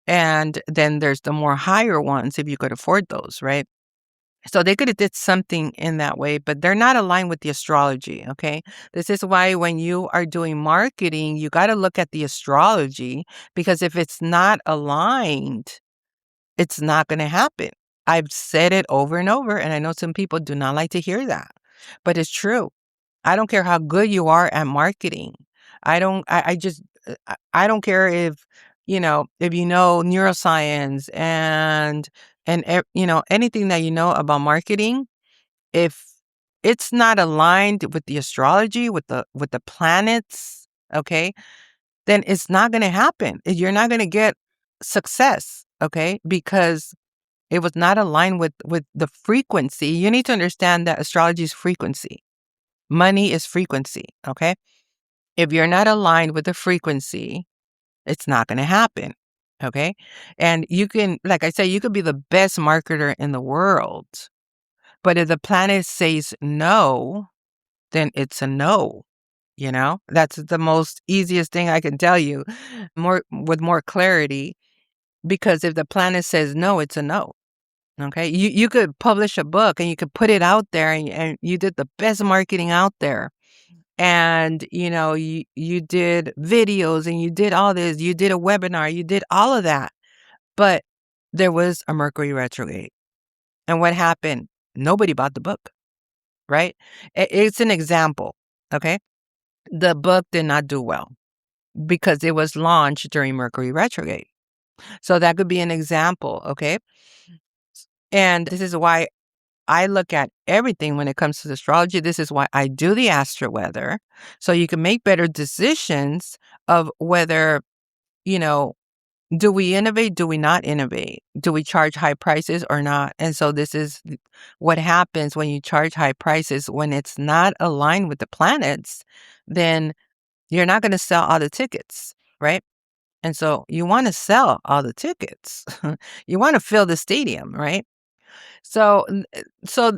and then there's the more higher ones if you could afford those, right? So they could have did something in that way, but they're not aligned with the astrology, okay? This is why when you are doing marketing, you got to look at the astrology, because if it's not aligned, it's not going to happen. I've said it over and over, and I know some people do not like to hear that, but it's true. I don't care how good you are at marketing. I just, I don't care if you know neuroscience and anything that you know about marketing, if it's not aligned with the astrology, with the planets, okay, then it's not going to happen. You're not going to get success, okay, because it was not aligned with the frequency. You need to understand that astrology is frequency. Money is frequency, okay? If you're not aligned with the frequency, it's not going to happen, okay? And you can, like I said, you could be the best marketer in the world, but if the planet says no, then it's a no, That's the most easiest thing I can tell you with more clarity, because if the planet says no, it's a no. Okay? You could publish a book and you could put it out there, and you did the best marketing out there. And you did videos and you did all this, you did a webinar, you did all of that. But there was a Mercury retrograde. And what happened? Nobody bought the book, right? It's an example, okay? The book did not do well because it was launched during Mercury retrograde. So that could be an example, okay? And this is why I look at everything when it comes to astrology. This is why I do the astro weather, so you can make better decisions of whether, you know, do we innovate? Do we not innovate? Do we charge high prices or not? And so this is what happens when you charge high prices. When it's not aligned with the planets, then you're not going to sell all the tickets, right? And so you want to sell all the tickets. You want to fill the stadium, right? So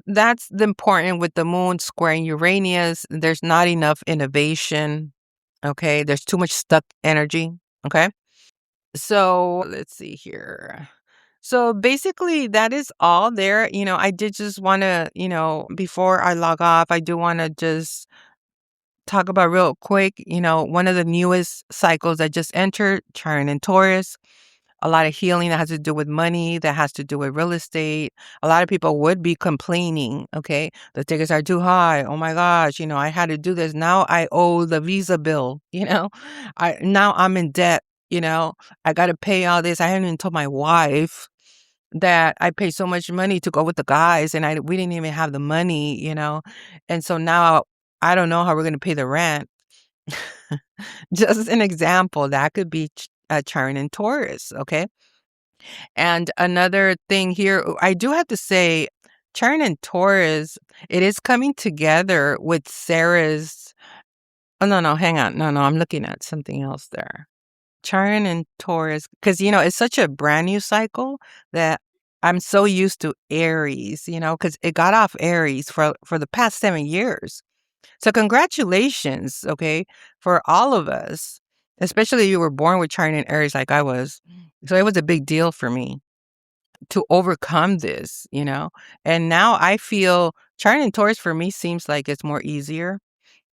that's the important with the moon squaring Uranus. There's not enough innovation. Okay. There's too much stuck energy. Okay. So let's see here. So basically, that is all there. I did just want to, before I log off, I do want to just talk about real quick, one of the newest cycles that just entered, Chiron and Taurus. A lot of healing that has to do with money, that has to do with real estate. A lot of people would be complaining, okay, the tickets are too high. Oh my gosh, I had to do this. Now I owe the visa bill, now I'm in debt, I got to pay all this. I haven't even told my wife that I paid so much money to go with the guys, and we didn't even have the money, And so now I don't know how we're going to pay the rent. Just an example, that could be Chiron and Taurus, okay? And another thing here, I do have to say, Chiron and Taurus, it is coming together with Sarah's. Oh, no, hang on. No, I'm looking at something else there. Chiron and Taurus, because, it's such a brand new cycle that I'm so used to Aries, because it got off Aries for the past 7 years. So congratulations, okay, for all of us, especially if you were born with Chiron and Aries like I was. So it was a big deal for me to overcome this, And now I feel Chiron and Taurus for me seems like it's more easier,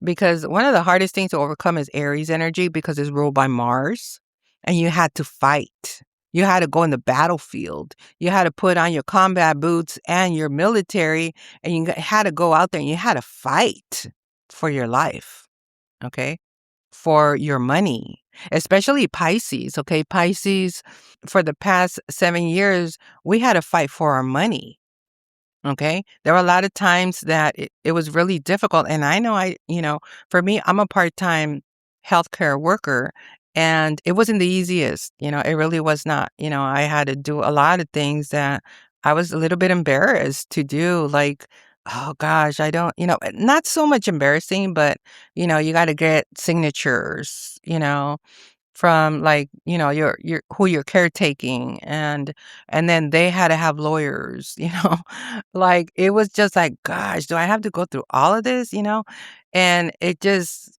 because one of the hardest things to overcome is Aries energy, because it's ruled by Mars and you had to fight. You had to go in the battlefield. You had to put on your combat boots and your military, and you had to go out there and you had to fight for your life, okay? For your money, especially Pisces, okay? Pisces, for the past 7 years, we had to fight for our money. Okay. There were a lot of times that it was really difficult. And I know for me, I'm a part-time healthcare worker and it wasn't the easiest. It really was not. I had to do a lot of things that I was a little bit embarrassed to do. Like, oh gosh, I don't, not so much embarrassing, but, you got to get signatures, from like, your who you're caretaking and then they had to have lawyers, Like it was just like, gosh, do I have to go through all of this, And it just,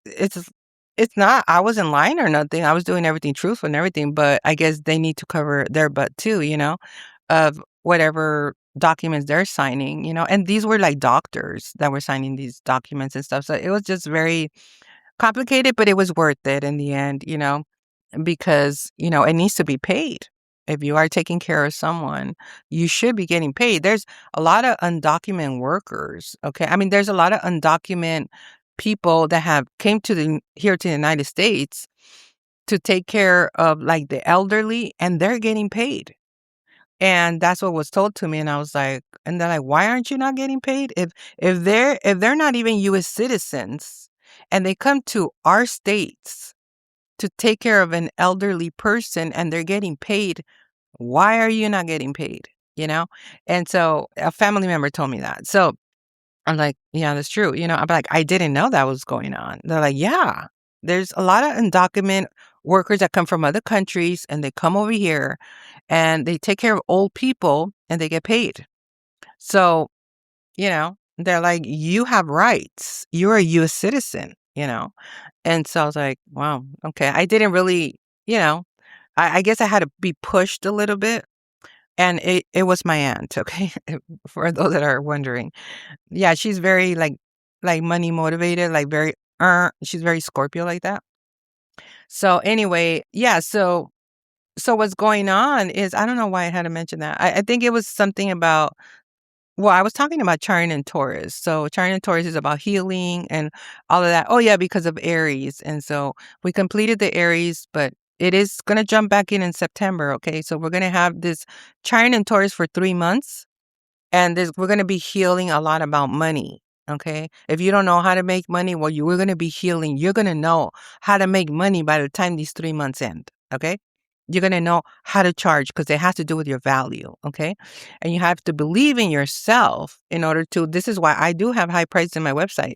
it's it's not I wasn't lying or nothing. I was doing everything truthful and everything, but I guess they need to cover their butt too, of whatever documents they're signing, And these were like doctors that were signing these documents and stuff. So it was just very complicated, but it was worth it in the end, because, it needs to be paid. If you are taking care of someone, you should be getting paid. There's a lot of undocumented workers, okay? I mean, there's a lot of undocumented people that have came here to the United States to take care of like the elderly and they're getting paid. And that's what was told to me and I was like, and they're like, "Why aren't you not getting paid? If they're not even US citizens and they come to our states to take care of an elderly person and they're getting paid, why are you not getting paid?" You know? And so a family member told me that. So I'm like, yeah, that's true. I'm like, I didn't know that was going on. They're like, yeah, there's a lot of undocumented workers that come from other countries and they come over here and they take care of old people and they get paid. So, they're like, you have rights. You're a US citizen. And so I was like, wow, okay. I didn't really, I guess I had to be pushed a little bit. And it was my aunt, okay? For those that are wondering. Yeah, she's very like money motivated, like very she's very Scorpio like that. So anyway, yeah, so what's going on is I don't know why I had to mention that. I think it was something about well, I was talking about Chiron and Taurus. So Chiron and Taurus is about healing and all of that. Oh yeah, because of Aries. And so we completed the Aries, but it is going to jump back in September. Okay, so we're going to have this Chiron and Taurus for 3 months. And we're going to be healing a lot about money. Okay. If you don't know how to make money, well, we're going to be healing. You're going to know how to make money by the time these 3 months end. Okay. You're going to know how to charge because it has to do with your value. Okay. And you have to believe in yourself in order to. This is why I do have high prices in my website.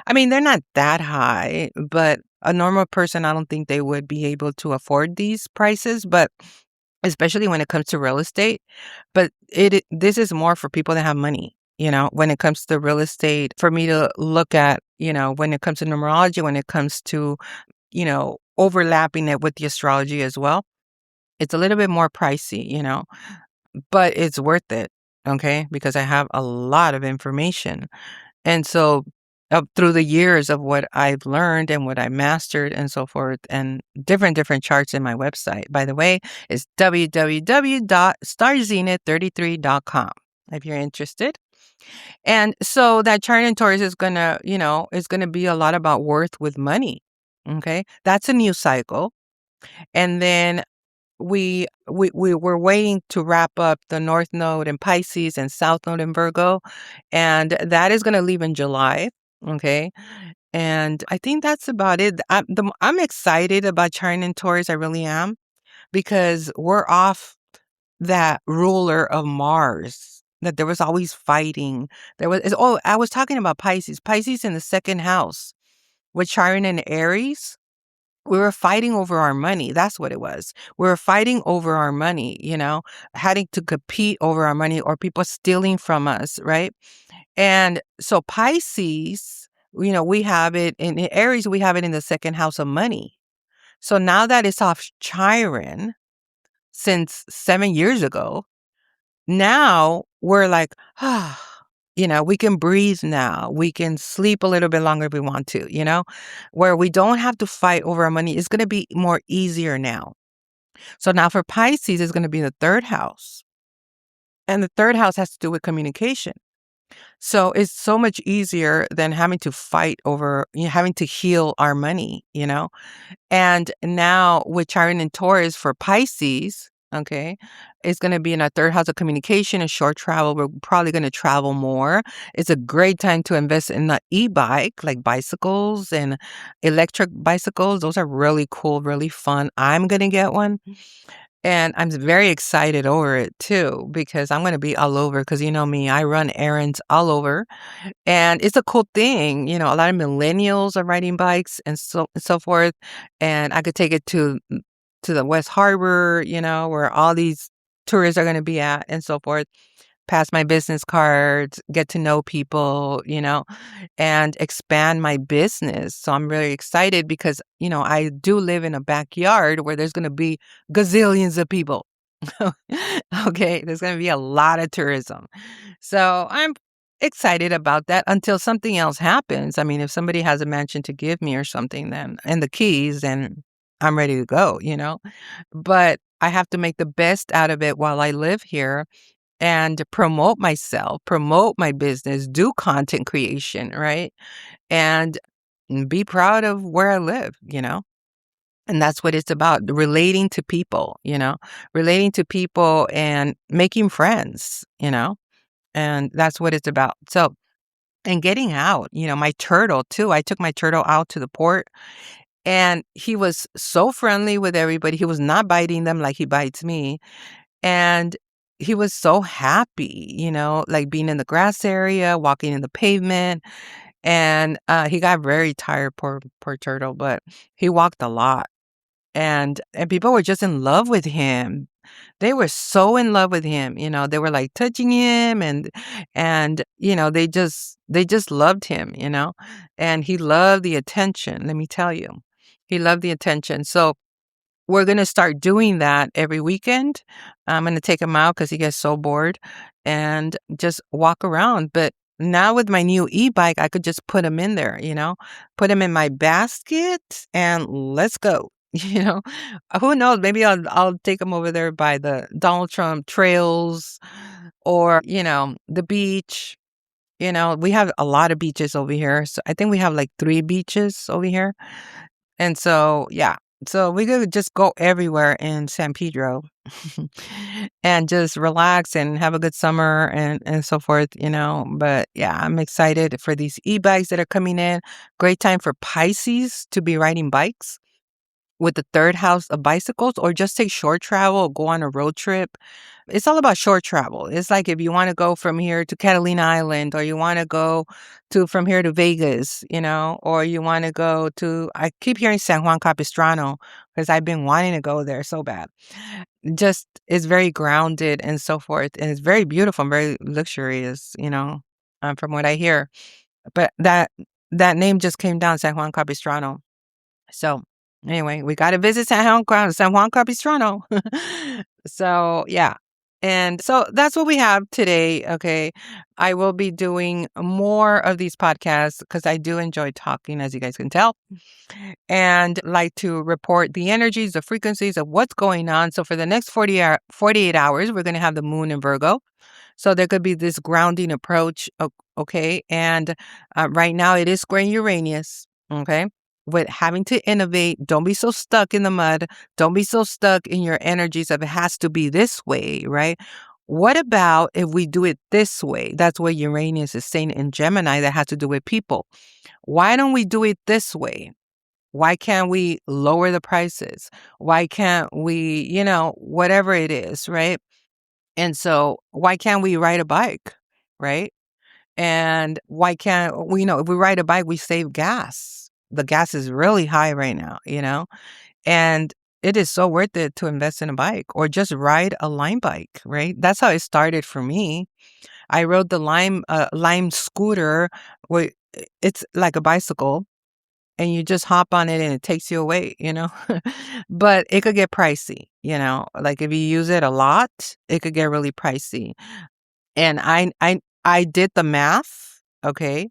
I mean, they're not that high, but a normal person, I don't think they would be able to afford these prices. But especially when it comes to real estate. But this is more for people that have money, when it comes to real estate, for me to look at, when it comes to numerology, when it comes to, overlapping it with the astrology as well. It's a little bit more pricey, but it's worth it, okay? Because I have a lot of information. And so through the years of what I've learned and what I mastered and so forth and different charts in my website, by the way, is www.starzenith33.com if you're interested. And so that chart in Taurus is is going to be a lot about worth with money. Okay. That's a new cycle. And then we were waiting to wrap up the North Node in Pisces and South Node in Virgo, and that is going to leave in July. Okay, and I think that's about it. I'm excited about Chiron and Taurus. I really am because we're off that ruler of Mars. That there was always fighting. I was talking about Pisces. Pisces in the second house with Chiron and Aries. We were fighting over our money. That's what it was. We were fighting over our money, having to compete over our money or people stealing from us, right? And so Pisces, we have it in Aries, we have it in the second house of money. So now that it's off Chiron since 7 years ago, now we're like, we can breathe now. We can sleep a little bit longer if we want to, where we don't have to fight over our money. It's going to be more easier now. So now for Pisces, it's going to be the third house. And the third house has to do with communication. So it's so much easier than having to fight over, having to heal our money, And now with Chiron and Taurus for Pisces, okay, it's going to be in our third house of communication and short travel. We're probably going to travel more. It's a great time to invest in the e-bike, like bicycles and electric bicycles. Those are really cool, really fun. I'm going to get one. And I'm very excited over it too, because I'm going to be all over. Because you know me, I run errands all over. And it's a cool thing, a lot of millennials are riding bikes and so forth. And I could take it to the West Harbor, where all these tourists are going to be at and so forth. Pass my business cards, get to know people, and expand my business. So I'm really excited because, I do live in a backyard where there's going to be gazillions of people. Okay, there's going to be a lot of tourism. So I'm excited about that until something else happens. I mean, if somebody has a mansion to give me or something, then and the keys, then I'm ready to go, But I have to make the best out of it while I live here and promote myself, promote my business, do content creation, right? And be proud of where I live. And that's what it's about, relating to people, relating to people and making friends. And that's what it's about. So, and getting out, my turtle too. I took my turtle out to the port and he was so friendly with everybody. He was not biting them like he bites me. And he was so happy, like being in the grass area, walking in the pavement. And he got very tired, poor turtle, but he walked a lot. And people were just in love with him. They were so in love with him, they were like touching him and they just loved him. And he loved the attention, let me tell you. He loved the attention. So we're going to start doing that every weekend. I'm going to take him out because he gets so bored and just walk around. But now with my new e-bike, I could just put him in there, put him in my basket and let's go. Who knows? Maybe I'll take him over there by the Donald Trump trails or, the beach. We have a lot of beaches over here. So I think we have like 3 beaches over here. And so, yeah. So we could just go everywhere in San Pedro and just relax and have a good summer and so forth. But yeah, I'm excited for these e-bikes that are coming in. Great time for Pisces to be riding bikes with the third house of bicycles, or just take short travel, go on a road trip. It's all about short travel. It's like if you want to go from here to Catalina Island, or you want to go from here to Vegas, or you want to go to, I keep hearing San Juan Capistrano because I've been wanting to go there so bad. Just, it's very grounded and so forth. And it's very beautiful and very luxurious, from what I hear. But that name just came down, San Juan Capistrano. So anyway, we got to visit San Juan Capistrano. So yeah. And so that's what we have today. Okay. I will be doing more of these podcasts because I do enjoy talking, as you guys can tell, and like to report the energies, the frequencies of what's going on. So for the next 48 hours, we're going to have the moon in Virgo. So there could be this grounding approach. Okay. And right now it is squaring Uranus. Okay. With having to innovate, don't be so stuck in the mud. Don't be so stuck in your energies of it has to be this way, right? What about if we do it this way? That's what Uranus is saying in Gemini that has to do with people. Why don't we do it this way? Why can't we lower the prices? Why can't we, whatever it is, right? And so why can't we ride a bike, right? And why can't we, if we ride a bike, we save gas. The gas is really high right now, and it is so worth it to invest in a bike or just ride a Lime bike, right? That's how it started for me. I rode the Lime scooter where it's like a bicycle and you just hop on it and it takes you away. But it could get pricey. Like if you use it a lot, it could get really pricey. And I did the math, okay?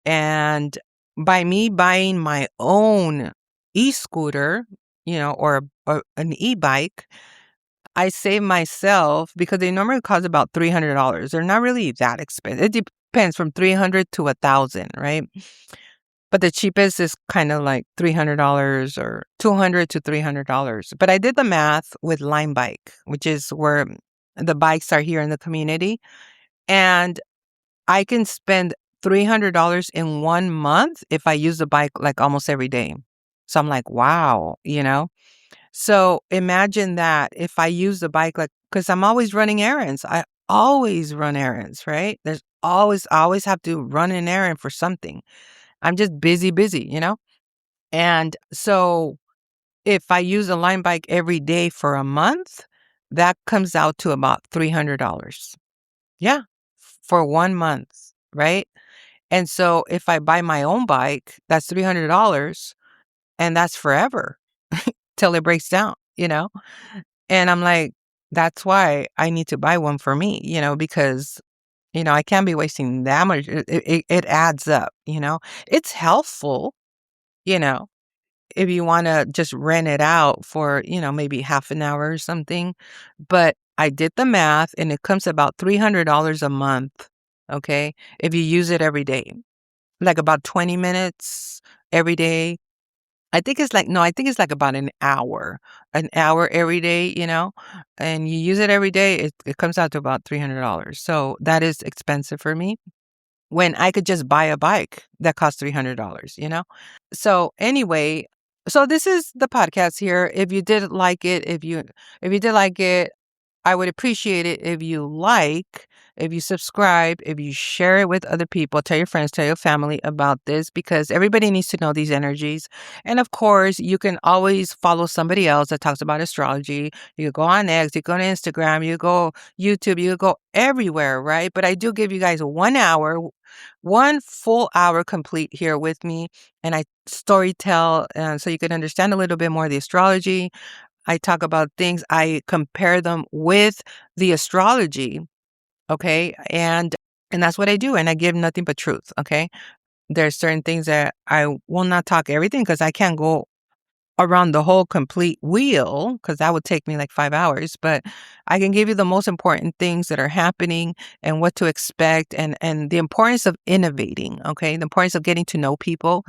And by me buying my own e-scooter, or an e-bike, I save myself because they normally cost about $300. They're not really that expensive. It depends from 300 to 1,000, right? But the cheapest is kind of like $300 or $200 to $300. But I did the math with Lime Bike, which is where the bikes are here in the community. And I can spend $300 in 1 month if I use the bike like almost every day. So I'm like, wow. So imagine that if I use the bike, like, because I'm always running errands. I always run errands, right? I always have to run an errand for something. I'm just busy. And so if I use a Line Bike every day for a month, that comes out to about $300. Yeah, for 1 month, right? And so if I buy my own bike, that's $300 and that's forever till it breaks down. And I'm like, that's why I need to buy one for me, because, I can't be wasting that much. It adds up. It's helpful, you know, if you want to just rent it out for, maybe half an hour or something. But I did the math and it comes about $300 a month. Okay. If you use it every day, like about 20 minutes every day. I think it's like about an hour every day, and you use it every day. It comes out to about $300. So that is expensive for me when I could just buy a bike that costs $300. So anyway, so this is the podcast here. If you did like it, if you did like it, I would appreciate it if you subscribe, if you share it with other people, tell your friends, tell your family about this because everybody needs to know these energies. And of course, you can always follow somebody else that talks about astrology. You go on X, you go on Instagram, you go YouTube, you go everywhere, right? But I do give you guys 1 hour, 1 full hour complete here with me, and I story tell so you can understand a little bit more of the astrology. I talk about things, I compare them with the astrology, okay? And that's what I do, and I give nothing but truth, okay? There's certain things that I will not talk everything because I can't go around the whole complete wheel because that would take me like 5 hours, but I can give you the most important things that are happening and what to expect and the importance of innovating, okay? The importance of getting to know people.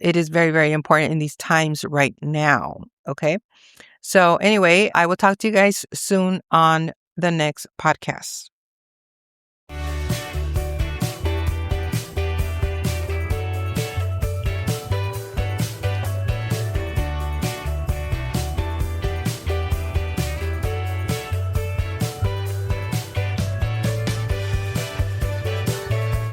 It is very, very important in these times right now, okay? So anyway, I will talk to you guys soon on the next podcast.